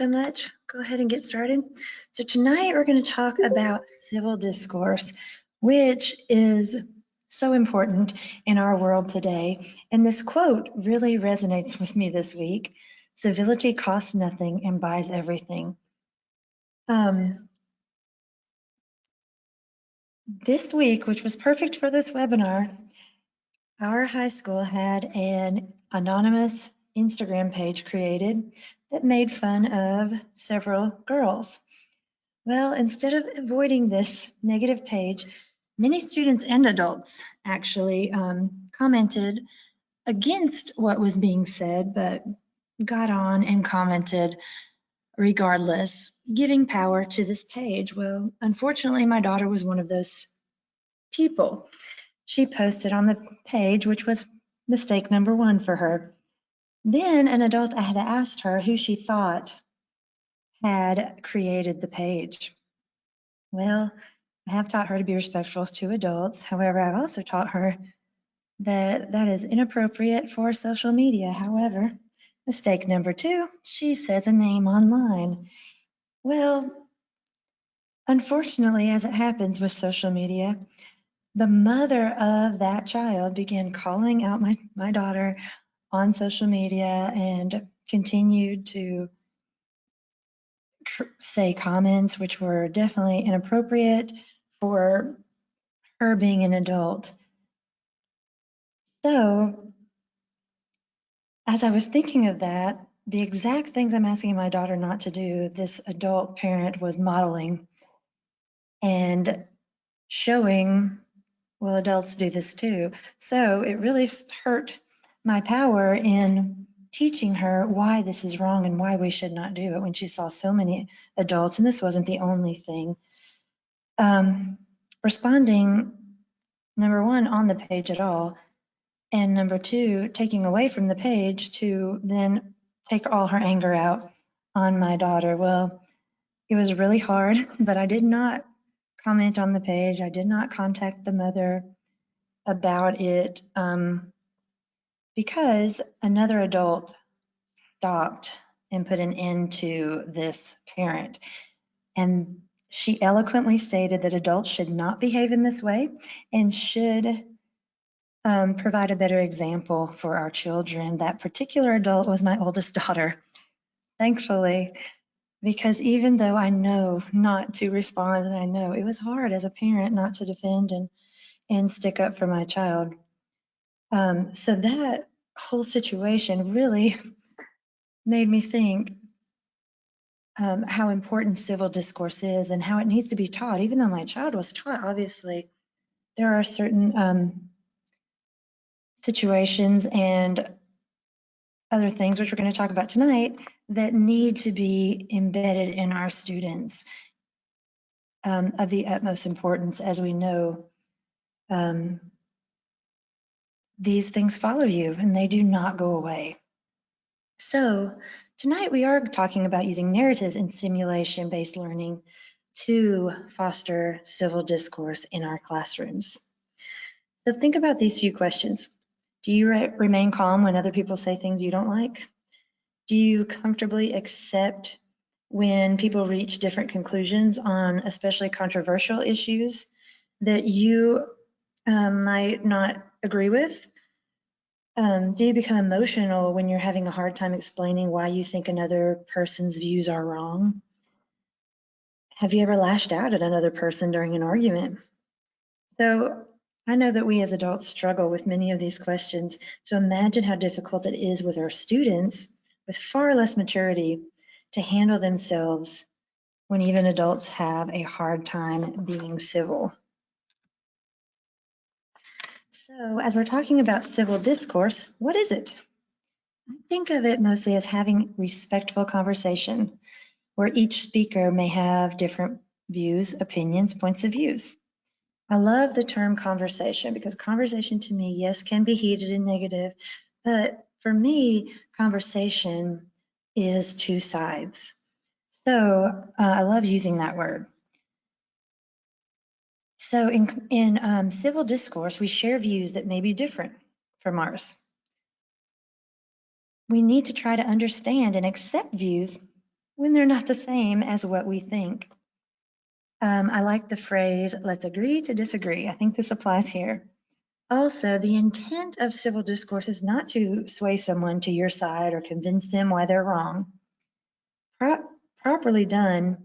so much. Go ahead and get started. So tonight we're going to talk about civil discourse, which is so important in our world today. And this quote really resonates with me this week. Civility costs nothing and buys everything. This week, which was perfect for this webinar, our high school had an anonymous Instagram page created that made fun of several girls. Well, instead of avoiding this negative page, many students and adults actually commented against what was being said, but got on and commented regardless, giving power to this page. Well, unfortunately, my daughter was one of those people. She posted on the page, which was mistake number one for her. Then an adult had asked her who she thought had created the page. Well, I have taught her to be respectful to adults. However, I've also taught her that that is inappropriate for social media. However, mistake number two, she says a name online. Well, unfortunately, as it happens with social media, the mother of that child began calling out my daughter on social media and continued to say comments which were definitely inappropriate for her being an adult. So as I was thinking of that, the exact things I'm asking my daughter not to do, this adult parent was modeling and showing, well, adults do this too. So it really hurt my power in teaching her why this is wrong and why we should not do it when she saw so many adults, and this wasn't the only thing, responding, number one, on the page at all, and number two, taking away from the page to then take all her anger out on my daughter. Well, it was really hard, but I did not comment on the page. I did not contact the mother about it because another adult stopped and put an end to this parent. And she eloquently stated that adults should not behave in this way and should provide a better example for our children. That particular adult was my oldest daughter, thankfully, because even though I know not to respond, and I know it was hard as a parent not to defend and stick up for my child. So that whole situation really made me think how important civil discourse is and how it needs to be taught. Even though my child was taught, obviously, there are certain situations and other things, which we're going to talk about tonight, that need to be embedded in our students of the utmost importance. As we know, these things follow you and they do not go away. So tonight we are talking about using narratives and simulation-based learning to foster civil discourse in our classrooms. So think about these few questions. Do you remain calm when other people say things you don't like? Do you comfortably accept when people reach different conclusions on especially controversial issues that you might not agree with? Do you become emotional when you're having a hard time explaining why you think another person's views are wrong? Have you ever lashed out at another person during an argument? So I know that we as adults struggle with many of these questions. So imagine how difficult it is with our students with far less maturity to handle themselves when even adults have a hard time being civil. So as we're talking about civil discourse, what is it? I think of it mostly as having respectful conversation where each speaker may have different views, opinions, points of views. I love the term conversation because conversation to me, yes, can be heated and negative, but for me, conversation is two sides. So I love using that word. So in civil discourse, we share views that may be different from ours. We need to try to understand and accept views when they're not the same as what we think. I like the phrase, let's agree to disagree. I think this applies here. Also, the intent of civil discourse is not to sway someone to your side or convince them why they're wrong. Properly done,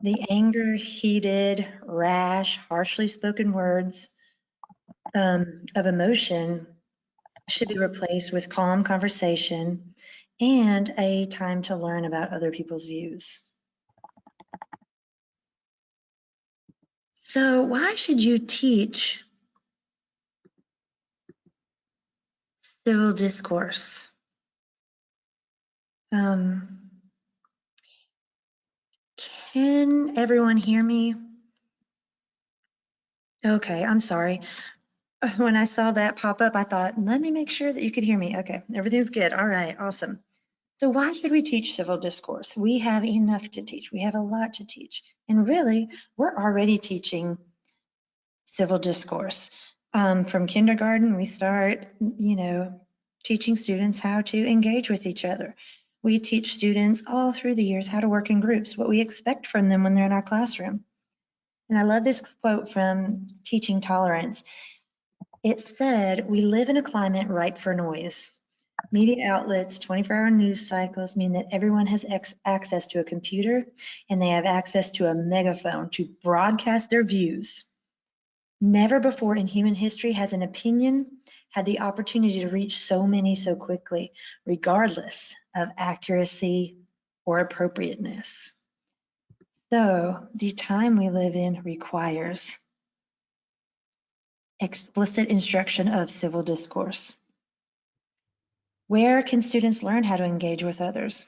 the anger, heated, rash, harshly spoken words of emotion should be replaced with calm conversation and a time to learn about other people's views. So why should you teach civil discourse? Can everyone hear me? Okay, I'm sorry. When I saw that pop up, I thought, let me make sure that you could hear me. Okay, everything's good. All right, awesome. So why should we teach civil discourse? We have enough to teach. We have a lot to teach. And really, we're already teaching civil discourse. From kindergarten, we start, teaching students how to engage with each other. We teach students all through the years how to work in groups, what we expect from them when they're in our classroom. And I love this quote from Teaching Tolerance. It said, "We live in a climate ripe for noise. Media outlets, 24-hour news cycles mean that everyone has access to a computer and they have access to a megaphone to broadcast their views. Never before in human history has an opinion had the opportunity to reach so many so quickly, regardless of accuracy or appropriateness." So the time we live in requires explicit instruction of civil discourse. Where can students learn how to engage with others?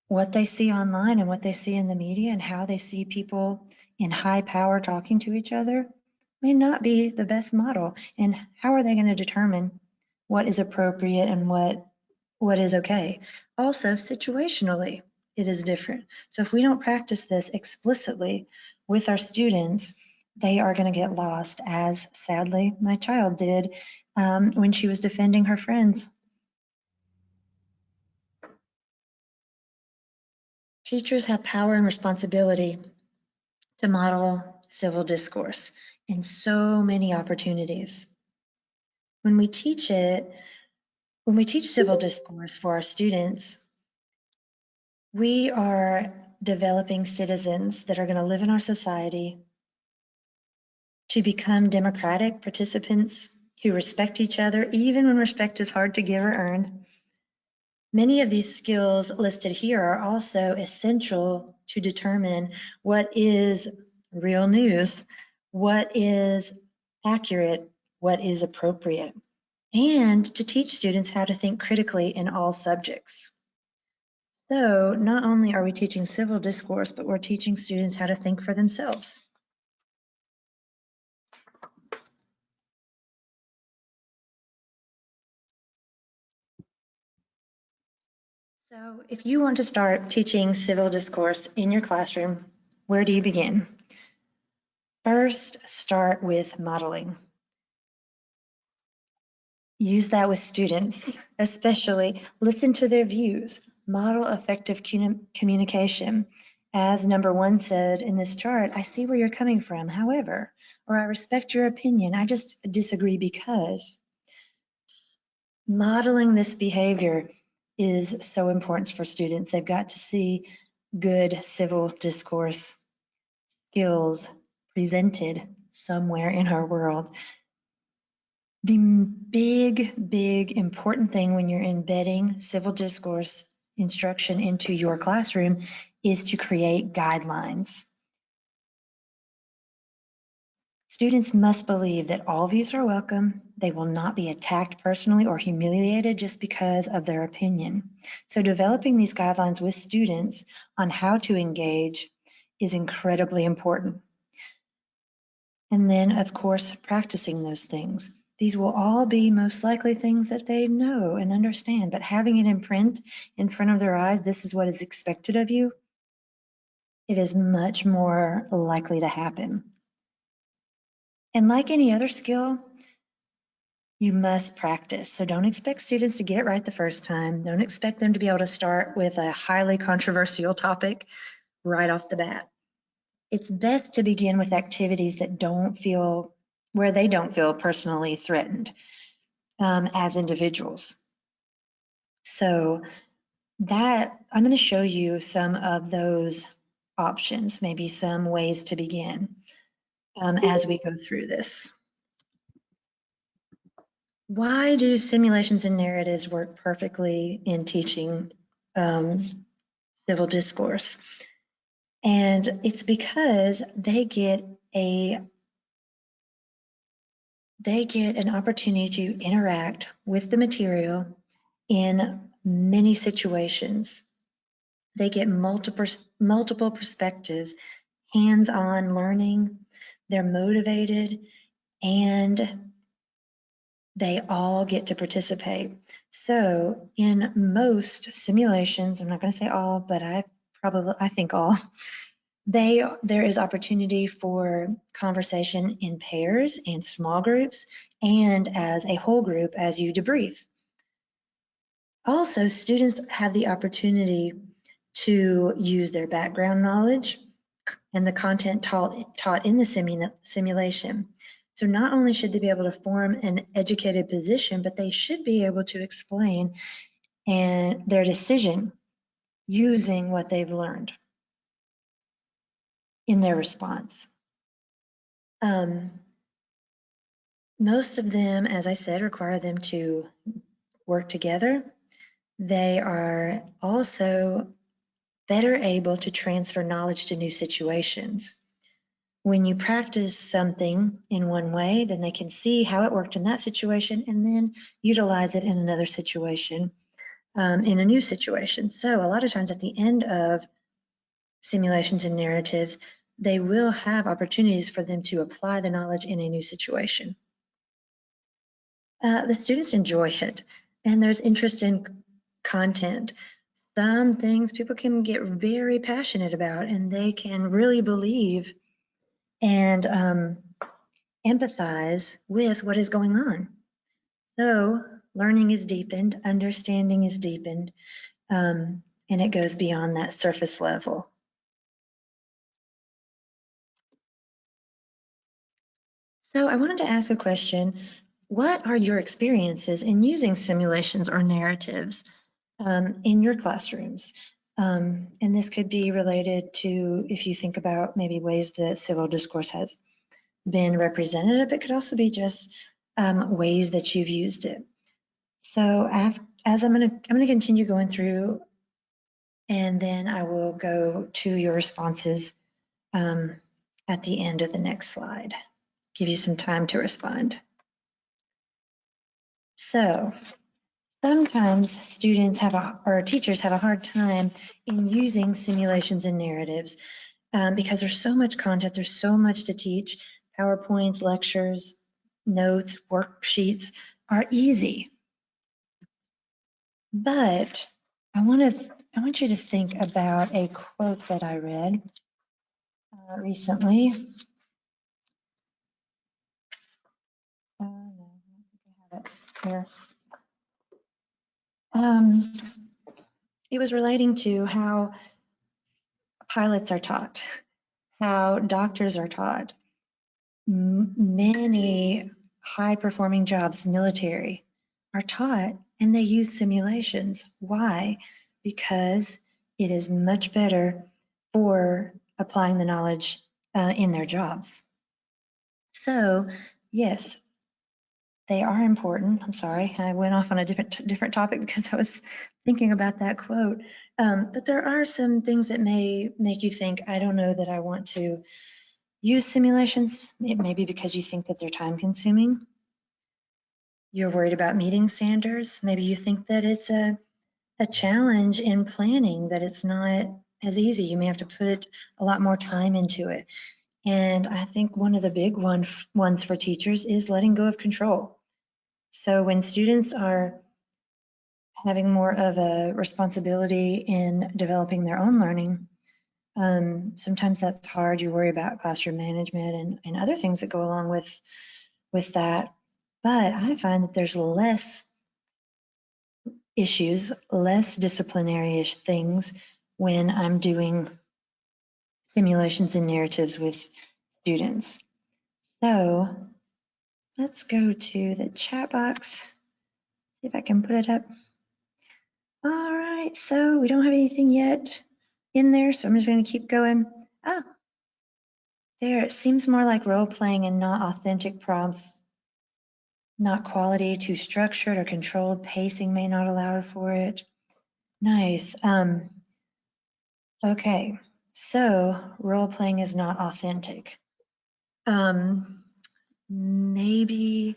What they see online and what they see in the media and how they see people in high power talking to each other may not be the best model. And how are they going to determine what is appropriate and what is okay? Also, situationally, it is different. So if we don't practice this explicitly with our students, they are going to get lost, as sadly my child did when she was defending her friends. Teachers have power and responsibility to model civil discourse in so many opportunities. When we teach civil discourse for our students, we are developing citizens that are going to live in our society to become democratic participants who respect each other, even when respect is hard to give or earn. Many of these skills listed here are also essential to determine what is real news, what is accurate, what is appropriate, and to teach students how to think critically in all subjects. So not only are we teaching civil discourse, but we're teaching students how to think for themselves. So if you want to start teaching civil discourse in your classroom, where do you begin? First, start with modeling. Use that with students, especially listen to their views, model effective communication. As number 1 said in this chart, I see where you're coming from, however, or I respect your opinion, I just disagree because. Modeling this behavior is so important for students. They've got to see good civil discourse skills presented somewhere in our world. The big important thing when you're embedding civil discourse instruction into your classroom is to create guidelines. Students must believe that all views are welcome. They will not be attacked personally or humiliated just because of their opinion. So developing these guidelines with students on how to engage is incredibly important. And then, of course, practicing those things. These will all be most likely things that they know and understand, but having it in print in front of their eyes, this is what is expected of you, it is much more likely to happen. And like any other skill, You must practice. So don't expect students to get it right the first time. Don't expect them to be able to start with a highly controversial topic right off the bat. It's best to begin with activities that where they don't feel personally threatened as individuals. So that I'm going to show you some of those options, maybe some ways to begin as we go through this. Why do simulations and narratives work perfectly in teaching civil discourse? And it's because they get an opportunity to interact with the material in many situations. They get multiple perspectives, hands-on learning, they're motivated, and they all get to participate. So in most simulations, I'm not going to say all, but I think all, there is opportunity for conversation in pairs and small groups and as a whole group as you debrief. Also, students have the opportunity to use their background knowledge and the content taught in the simulation. So not only should they be able to form an educated position, but they should be able to explain their decision using what they've learned in their response. Most of them, as I said, require them to work together. They are also better able to transfer knowledge to new situations. When you practice something in one way, then they can see how it worked in that situation and then utilize it in another situation, in a new situation. So a lot of times at the end of simulations and narratives, they will have opportunities for them to apply the knowledge in a new situation. The students enjoy it, and there's interest in content. Some things people can get very passionate about, and they can really believe and empathize with what is going on. So learning is deepened, understanding is deepened, and it goes beyond that surface level. So I wanted to ask a question. What are your experiences in using simulations or narratives in your classrooms? And this could be related to, if you think about maybe ways that civil discourse has been representative, it could also be just ways that you've used it. So as I'm gonna continue going through, and then I will go to your responses at the end of the next slide. Give you some time to respond. So sometimes students or teachers have a hard time in using simulations and narratives because there's so much content, there's so much to teach. PowerPoints, lectures, notes, worksheets are easy. But I want you to think about a quote that I read recently. No, I don't think I have it here. It was relating to how pilots are taught, how doctors are taught. Many high-performing jobs, military, are taught and they use simulations. Why? Because it is much better for applying the knowledge in their jobs. So, yes, they are important. I'm sorry, I went off on a different topic because I was thinking about that quote. But there are some things that may make you think, I don't know that I want to use simulations. It may be because you think that they're time consuming. You're worried about meeting standards. Maybe you think that it's a challenge in planning, that it's not as easy. You may have to put a lot more time into it. And I think one of the big ones for teachers is letting go of control. So when students are having more of a responsibility in developing their own learning, sometimes that's hard. You worry about classroom management and other things that go along with that. But I find that there's less issues, less disciplinary-ish things when I'm doing simulations and narratives with students. So let's go to the chat box, see if I can put it up. All right, so we don't have anything yet in there, so I'm just going to keep going. Oh, there, it seems more like role-playing and not authentic prompts, not quality, too structured or controlled, pacing may not allow for it. Nice. Okay, so role-playing is not authentic. Maybe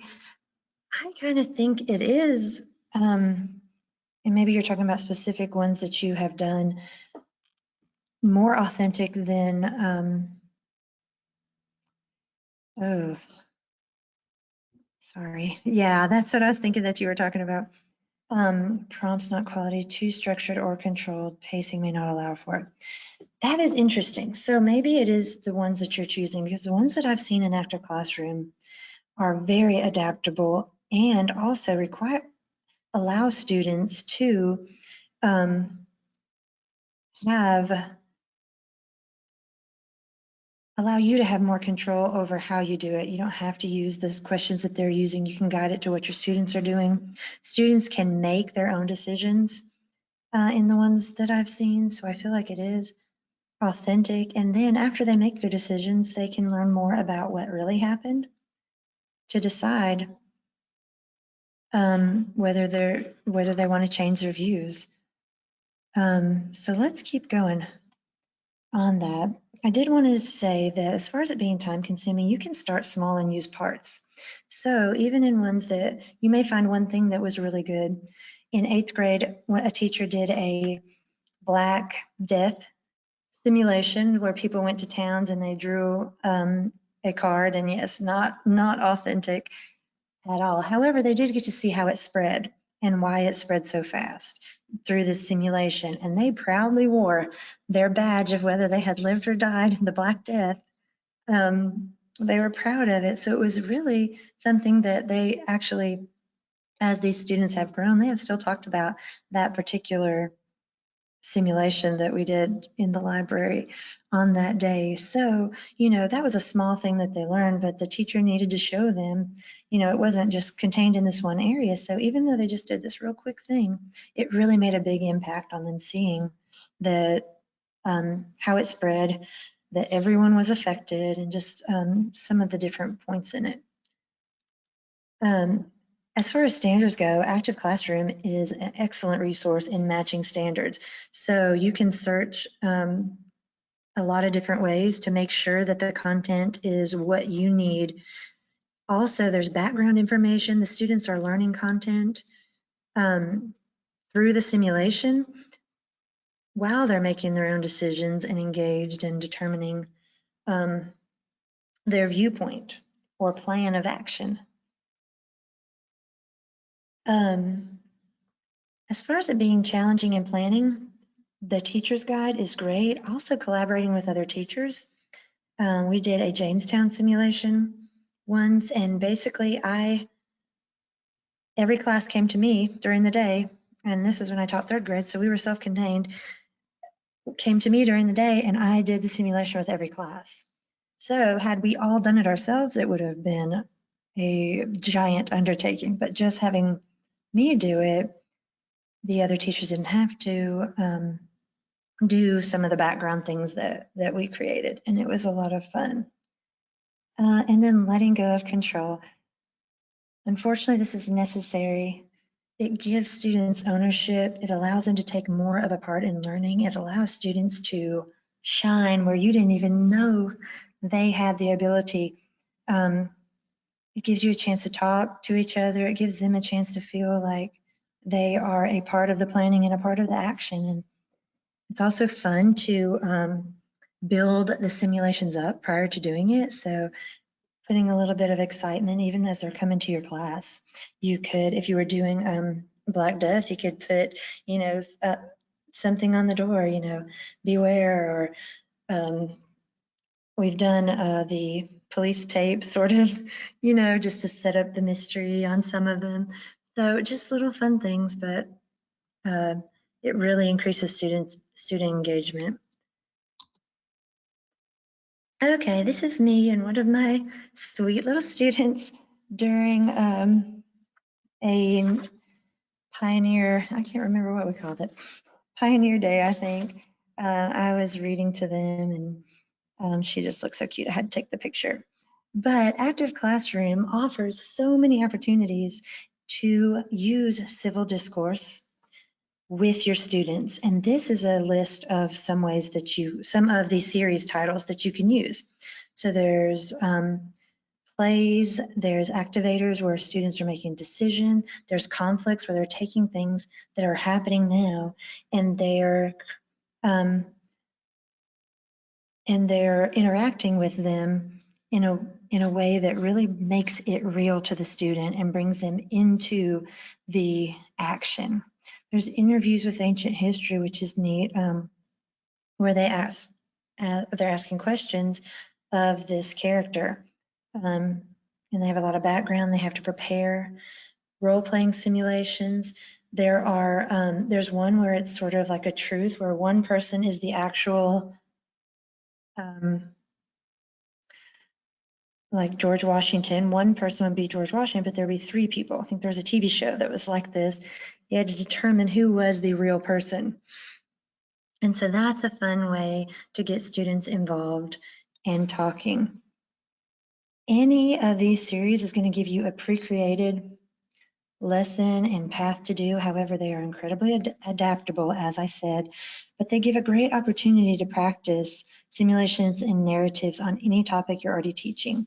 I kind of think it is, and maybe you're talking about specific ones that you have done more authentic than, oh, sorry. Yeah, that's what I was thinking that you were talking about. Prompts not quality, too structured or controlled, pacing may not allow for it. That is interesting. So maybe it is the ones that you're choosing, because the ones that I've seen in Active Classroom are very adaptable and also allow students to allow you to have more control over how you do it. You don't have to use the questions that they're using. You can guide it to what your students are doing. Students can make their own decisions in the ones that I've seen. So I feel like it is authentic. And then after they make their decisions, they can learn more about what really happened to decide whether they want to change their views. So let's keep going on that. I did want to say that as far as it being time consuming, you can start small and use parts. So even in ones that you may find one thing that was really good. In 8th grade, a teacher did a Black Death simulation where people went to towns and they drew a card, and yes, not authentic at all. However, they did get to see how it spread and why it spread so fast through this simulation. And they proudly wore their badge of whether they had lived or died in the Black Death. They were proud of it. So it was really something that they actually, as these students have grown, they have still talked about that particular simulation that we did in the library on that day. So, that was a small thing that they learned, but the teacher needed to show them, it wasn't just contained in this one area. So even though they just did this real quick thing, it really made a big impact on them seeing that how it spread, that everyone was affected, and just some of the different points in it. As far as standards go, Active Classroom is an excellent resource in matching standards. So you can search a lot of different ways to make sure that the content is what you need. Also, there's background information. The students are learning content through the simulation while they're making their own decisions and engaged in determining their viewpoint or plan of action. As far as it being challenging in planning, the teacher's guide is great. Also collaborating with other teachers. We did a Jamestown simulation once, and basically every class came to me during the day, and this is when I taught 3rd grade, so we were self-contained, came to me during the day, and I did the simulation with every class. So had we all done it ourselves, it would have been a giant undertaking, but just having me do it, the other teachers didn't have to do some of the background things that we created, and it was a lot of fun. And then letting go of control. Unfortunately, this is necessary. It gives students ownership. It allows them to take more of a part in learning. It allows students to shine where you didn't even know they had the ability. It gives you a chance to talk to each other. It gives them a chance to feel like they are a part of the planning and a part of the action. And it's also fun to build the simulations up prior to doing it. So putting a little bit of excitement, even as they're coming to your class. You could, if you were doing Black Death, you could put, something on the door, beware, or We've done the police tape sort of, just to set up the mystery on some of them. So just little fun things, but it really increases student engagement. Okay, this is me and one of my sweet little students during a pioneer, I can't remember what we called it, Pioneer Day, I think. I was reading to them and she just looked so cute. I had to take the picture. But Active Classroom offers so many opportunities to use civil discourse with your students. And this is a list of some ways that some of these series titles that you can use. So there's plays, there's activators where students are making a decision, there's conflicts where they're taking things that are happening now and they're interacting with them in a way that really makes it real to the student and brings them into the action. There's interviews with ancient history, which is neat, where they're asking questions of this character. And they have a lot of background they have to prepare. Role-playing simulations. There's one where it's sort of like a truth, where one person is the actual, like George Washington. One person would be George Washington, but there'd be three people. I think there was a TV show that was like this. You had to determine who was the real person. And so that's a fun way to get students involved and talking. Any of these series is going to give you a pre-created lesson and path to do. However, they are incredibly adaptable, as I said, but they give a great opportunity to practice simulations and narratives on any topic you're already teaching.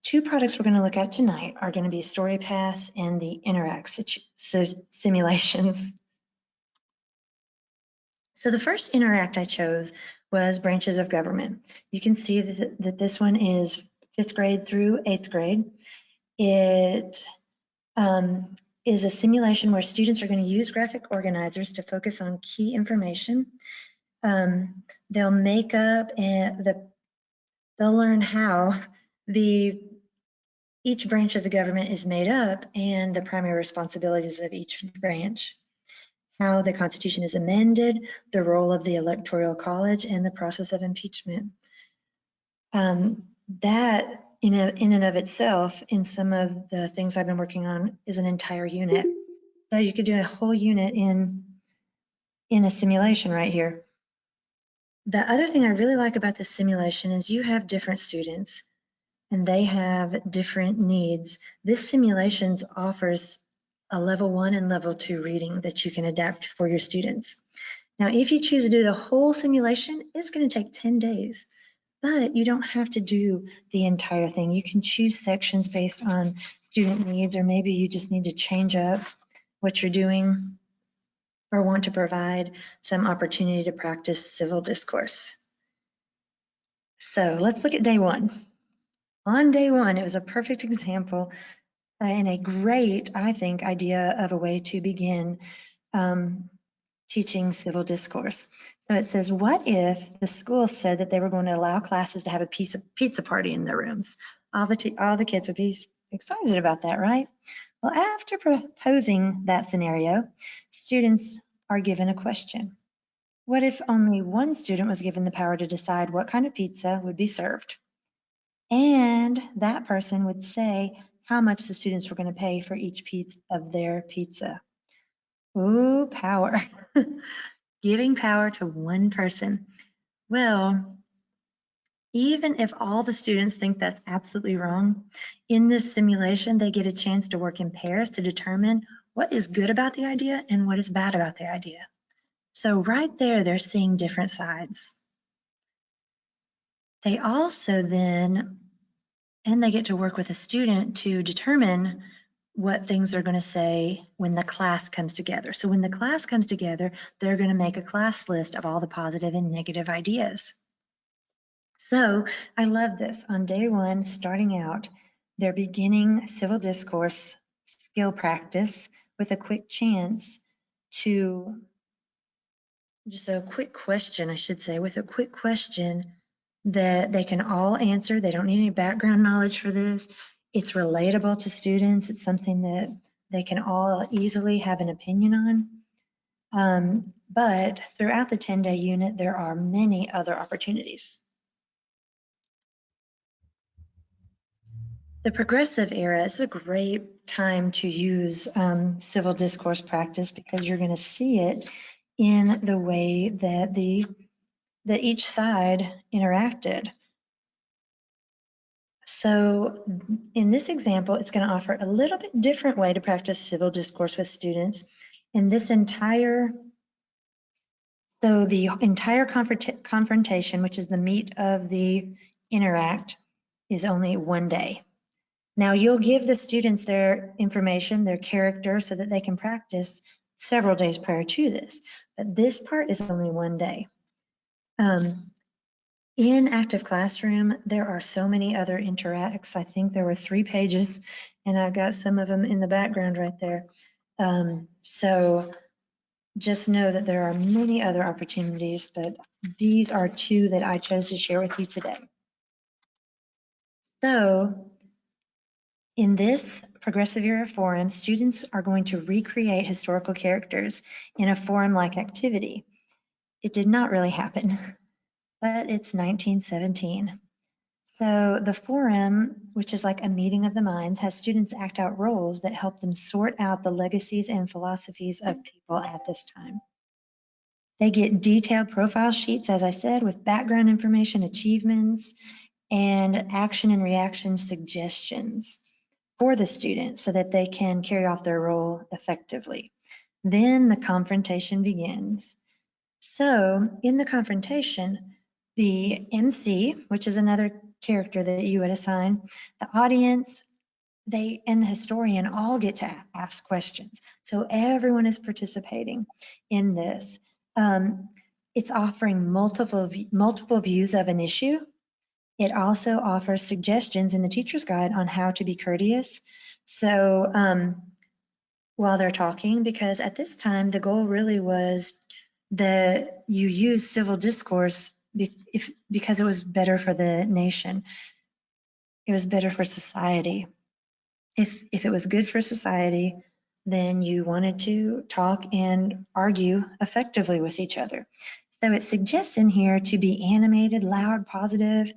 Two products we're going to look at tonight are going to be StoryPaths and the Interact simulations. So the first Interact I chose was Branches of Government. You can see that this one is 5th grade through 8th grade. It is a simulation where students are going to use graphic organizers to focus on key information. They'll make up and they'll learn how each branch of the government is made up and the primary responsibilities of each branch, how the Constitution is amended, the role of the Electoral College, and the process of impeachment. That in and of itself, in some of the things I've been working on, is an entire unit. So you could do a whole unit in a simulation right here. The other thing I really like about this simulation is you have different students and they have different needs. This simulations offers a level 1 and level 2 reading that you can adapt for your students. Now, if you choose to do the whole simulation, it's going to take 10 days, but you don't have to do the entire thing. You can choose sections based on student needs, or maybe you just need to change up what you're doing or want to provide some opportunity to practice civil discourse. So let's look at day one. On day one, it was a perfect example and a great, I think, idea of a way to begin teaching civil discourse. So it says, what if the school said that they were going to allow classes to have a pizza party in their rooms? All the kids would be excited about that, right? Well, after proposing that scenario, students are given a question. What if only one student was given the power to decide what kind of pizza would be served? And that person would say how much the students were going to pay for each piece of their pizza. Ooh, power. Giving power to one person. Well, even if all the students think that's absolutely wrong, in this simulation, they get a chance to work in pairs to determine what is good about the idea and what is bad about the idea. So right there, they're seeing different sides. They also then, and they get to work with a student to determine what things they're going to say when the class comes together. So when the class comes together, they're going to make a class list of all the positive and negative ideas. So I love this. On day one, starting out, they're beginning civil discourse skill practice with a quick chance to just a quick question, I should say, with a quick question that they can all answer. They don't need any background knowledge for this. It's relatable to students. It's something that they can all easily have an opinion on. But throughout the 10-day unit, there are many other opportunities. The progressive era is a great time to use civil discourse practice because you're going to see it in the way that that each side interacted. So in this example, it's going to offer a little bit different way to practice civil discourse with students. In this entire confrontation, which is the meat of the interact, is only 1 day. Now you'll give the students their information, their character, so that they can practice several days prior to this. But this part is only 1 day. In Active Classroom, there are so many other interacts. I think there were 3 pages, and I've got some of them in the background right there. So just know that there are many other opportunities, but these are 2 that I chose to share with you today. So in this progressive era forum, students are going to recreate historical characters in a forum-like activity. It did not really happen, but it's 1917. So the forum, which is like a meeting of the minds, has students act out roles that help them sort out the legacies and philosophies of people at this time. They get detailed profile sheets, as I said, with background information, achievements, and action and reaction suggestions for the student so that they can carry off their role effectively. Then the confrontation begins. So in the confrontation, the MC, which is another character that you would assign, the audience, and the historian all get to ask questions. So everyone is participating in this. It's offering multiple views of an issue. It also offers suggestions in the teacher's guide on how to be courteous. So while they're talking, because at this time, the goal really was that you use civil discourse because it was better for the nation. It was better for society. If it was good for society, then you wanted to talk and argue effectively with each other. So it suggests in here to be animated, loud, positive,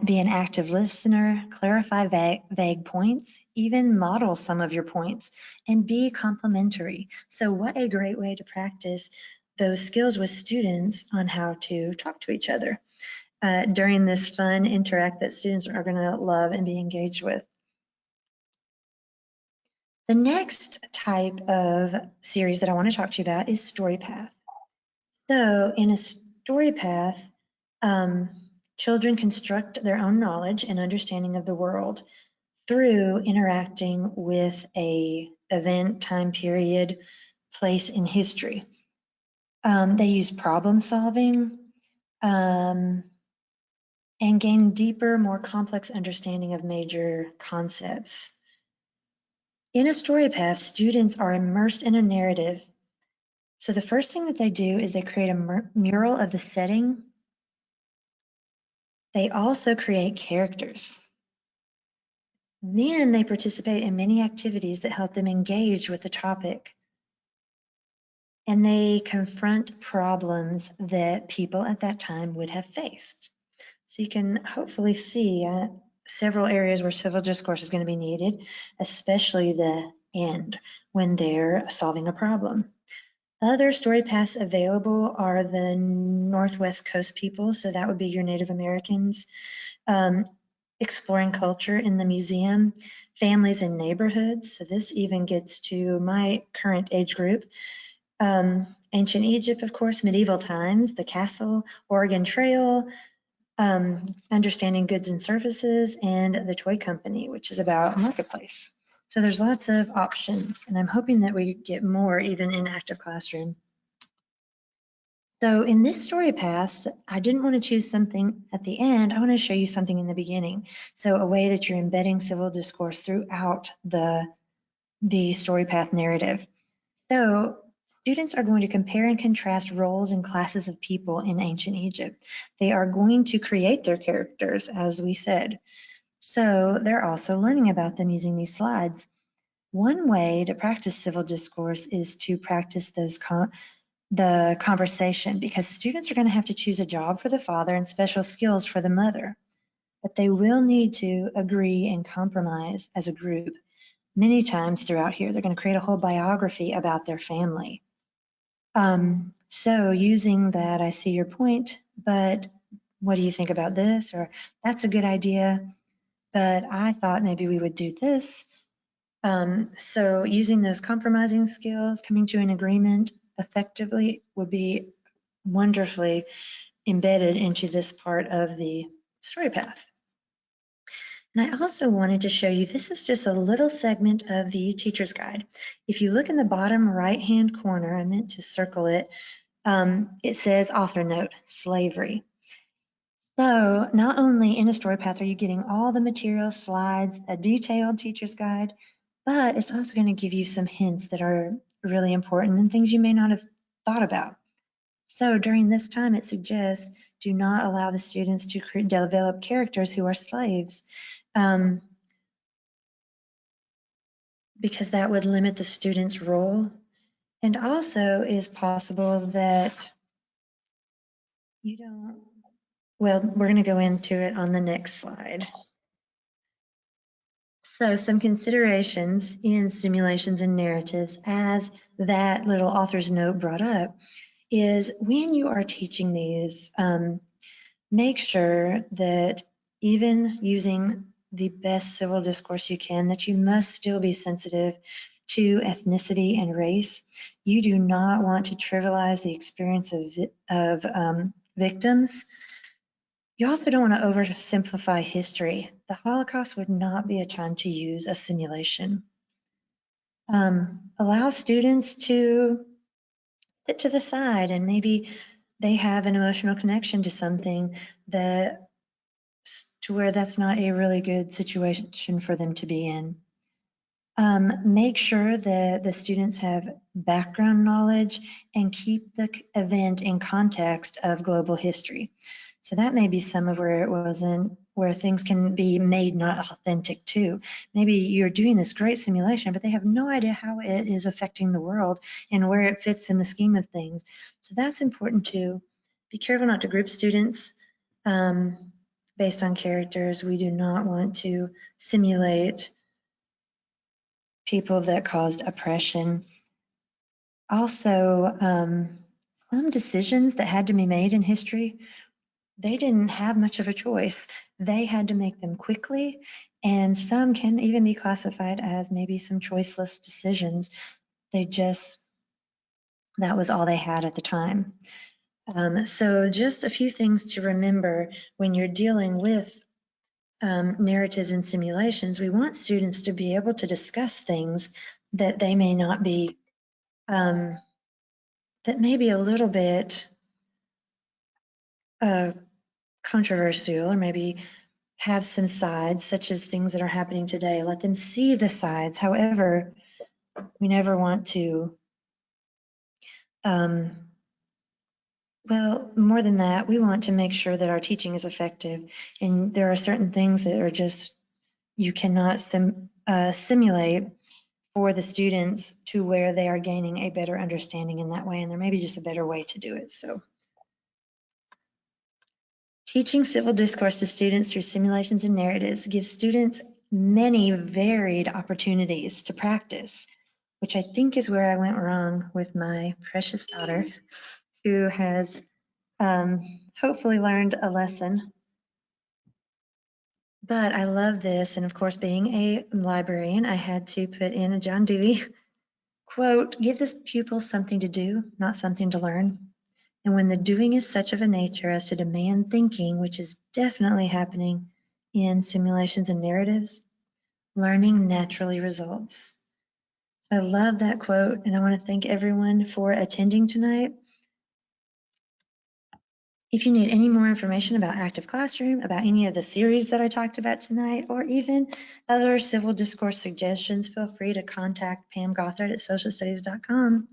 be an active listener, clarify vague points, even model some of your points, and be complimentary. So what a great way to practice those skills with students on how to talk to each other during this fun interact that students are going to love and be engaged with. The next type of series that I want to talk to you about is Story Path. So in a Story Path, children construct their own knowledge and understanding of the world through interacting with a event, time period, place in history. They use problem solving and gain deeper, more complex understanding of major concepts. In a story path, students are immersed in a narrative. So the first thing that they do is they create a mural of the setting. They also create characters. Then they participate in many activities that help them engage with the topic. And they confront problems that people at that time would have faced. So you can hopefully see several areas where civil discourse is going to be needed, especially the end when they're solving a problem. Other story paths available are the Northwest Coast people, so that would be your Native Americans, exploring culture in the museum, families and neighborhoods, so this even gets to my current age group, ancient Egypt, of course, medieval times, the castle, Oregon Trail, understanding goods and services, and the toy company, which is about marketplace. So there's lots of options, and I'm hoping that we get more even in Active Classroom. So in this story path, I didn't want to choose something at the end. I want to show you something in the beginning. So a way that you're embedding civil discourse throughout the story path narrative. So Students are going to compare and contrast roles and classes of people in ancient Egypt. They are going to create their characters, as we said. So they're also learning about them using these slides. One way to practice civil discourse is to practice the conversation, because students are going to have to choose a job for the father and special skills for the mother. But they will need to agree and compromise as a group. Many times throughout here, they're going to create a whole biography about their family. So using that, I see your point, but what do you think about this? Or that's a good idea, but I thought maybe we would do this. So using those compromising skills, coming to an agreement effectively would be wonderfully embedded into this part of the story path. And I also wanted to show you, this is just a little segment of the teacher's guide. If you look in the bottom right-hand corner, I meant to circle it, it says author note, slavery. So not only in a story path are you getting all the materials, slides, a detailed teacher's guide, but it's also going to give you some hints that are really important and things you may not have thought about. So during this time, it suggests do not allow the students to develop characters who are slaves, because that would limit the student's role. And also is possible that you don't, well, we're going to go into it on the next slide. So some considerations in simulations and narratives, as that little author's note brought up, is when you are teaching these, make sure that even using the best civil discourse you can, that you must still be sensitive to ethnicity and race. You do not want to trivialize the experience of victims. You also don't want to oversimplify history. The Holocaust would not be a time to use a simulation. Allow students to sit to the side and maybe they have an emotional connection to something that to where that's not a really good situation for them to be in. Make sure that the students have background knowledge and keep the event in context of global history. So that may be some of where it wasn't, where things can be made not authentic too. Maybe you're doing this great simulation, but they have no idea how it is affecting the world and where it fits in the scheme of things. So that's important too. Be careful not to group students based on characters. We do not want to simulate people that caused oppression. Also, some decisions that had to be made in history, they didn't have much of a choice. They had to make them quickly, and some can even be classified as maybe some choiceless decisions. They just, that was all they had at the time. So just a few things to remember when you're dealing with narratives and simulations. We want students to be able to discuss things that they may not be, that may be a little bit controversial, or maybe have some sides, such as things that are happening today. Let them see the sides. However, we never want to, well, more than that, we want to make sure that our teaching is effective. And there are certain things that are just, you cannot simulate for the students to where they are gaining a better understanding in that way. And there may be just a better way to do it. So teaching civil discourse to students through simulations and narratives gives students many varied opportunities to practice, which I think is where I went wrong with my precious daughter, who has hopefully learned a lesson. But I love this, and of course, being a librarian, I had to put in a John Dewey quote, give this pupil something to do, not something to learn. And when the doing is such of a nature as to demand thinking, which is definitely happening in simulations and narratives, learning naturally results. I love that quote, and I want to thank everyone for attending tonight. If you need any more information about Active Classroom, about any of the series that I talked about tonight, or even other civil discourse suggestions, feel free to contact Pam Gothard at socialstudies.com.